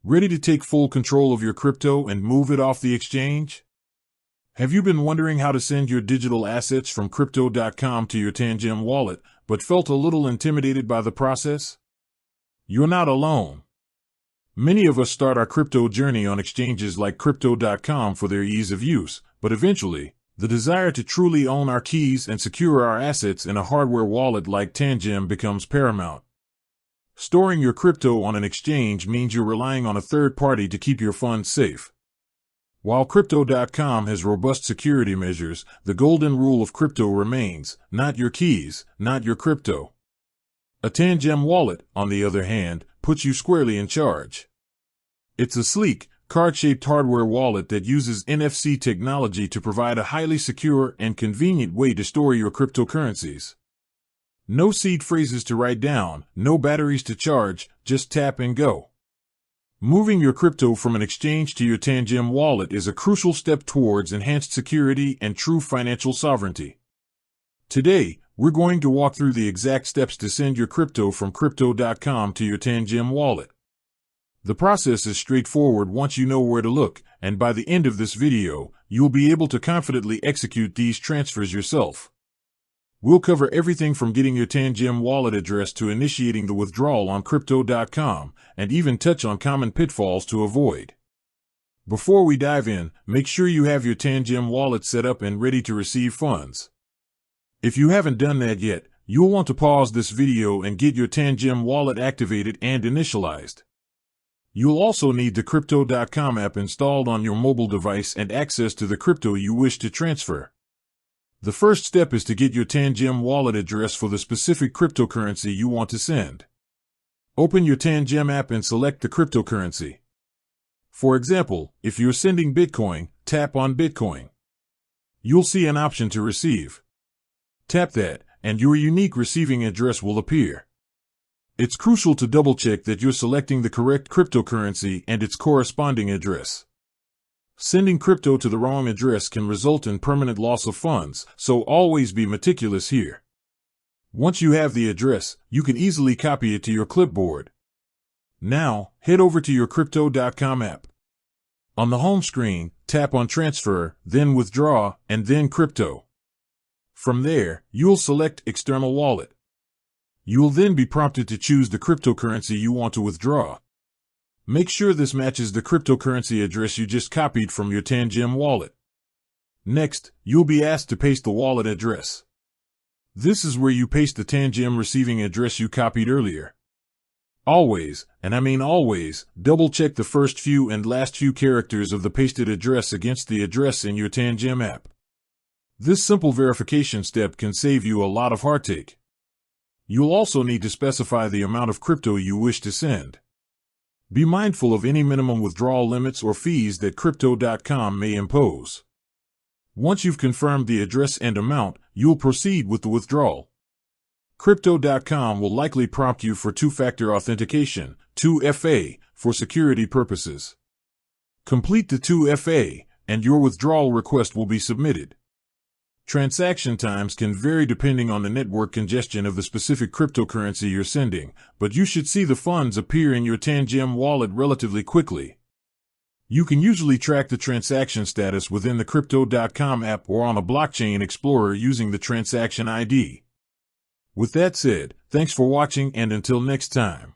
Ready to take full control of your crypto and move it off the exchange? Have you been wondering how to send your digital assets from crypto.com to your Tangem wallet, but felt a little intimidated by the process? You're not alone. Many of us start our crypto journey on exchanges like crypto.com for their ease of use, but eventually, the desire to truly own our keys and secure our assets in a hardware wallet like Tangem becomes paramount. Storing your crypto on an exchange means you're relying on a third party to keep your funds safe. While crypto.com has robust security measures, the golden rule of crypto remains: not your keys, not your crypto. A Tangem wallet, on the other hand, puts you squarely in charge. It's a sleek, card-shaped hardware wallet that uses NFC technology to provide a highly secure and convenient way to store your cryptocurrencies. No seed phrases to write down, no batteries to charge, just tap and go. Moving your crypto from an exchange to your Tangem wallet is a crucial step towards enhanced security and true financial sovereignty. Today, we're going to walk through the exact steps to send your crypto from crypto.com to your Tangem wallet. The process is straightforward once you know where to look, and by the end of this video, you'll be able to confidently execute these transfers yourself. We'll cover everything from getting your Tangem wallet address to initiating the withdrawal on crypto.com, and even touch on common pitfalls to avoid. Before we dive in, make sure you have your Tangem wallet set up and ready to receive funds. If you haven't done that yet, you'll want to pause this video and get your Tangem wallet activated and initialized. You'll also need the crypto.com app installed on your mobile device and access to the crypto you wish to transfer. The first step is to get your Tangem wallet address for the specific cryptocurrency you want to send. Open your Tangem app and select the cryptocurrency. For example, if you're sending Bitcoin, tap on Bitcoin. You'll see an option to receive. Tap that, and your unique receiving address will appear. It's crucial to double-check that you're selecting the correct cryptocurrency and its corresponding address. Sending crypto to the wrong address can result in permanent loss of funds, so always be meticulous here. Once you have the address, you can easily copy it to your clipboard. Now, head over to your crypto.com app. On the home screen, tap on Transfer, then Withdraw, and then Crypto. From there, you'll select External Wallet. You'll then be prompted to choose the cryptocurrency you want to withdraw. Make sure this matches the cryptocurrency address you just copied from your Tangem wallet. Next, you'll be asked to paste the wallet address. This is where you paste the Tangem receiving address you copied earlier. Always, and I mean always, double-check the first few and last few characters of the pasted address against the address in your Tangem app. This simple verification step can save you a lot of heartache. You'll also need to specify the amount of crypto you wish to send. Be mindful of any minimum withdrawal limits or fees that crypto.com may impose. Once you've confirmed the address and amount, you'll proceed with the withdrawal. Crypto.com will likely prompt you for two-factor authentication, 2FA, for security purposes. Complete the 2FA, and your withdrawal request will be submitted. Transaction times can vary depending on the network congestion of the specific cryptocurrency you're sending, but you should see the funds appear in your Tangem wallet relatively quickly. You can usually track the transaction status within the crypto.com app or on a blockchain explorer using the transaction ID. With that said, thanks for watching, and until next time.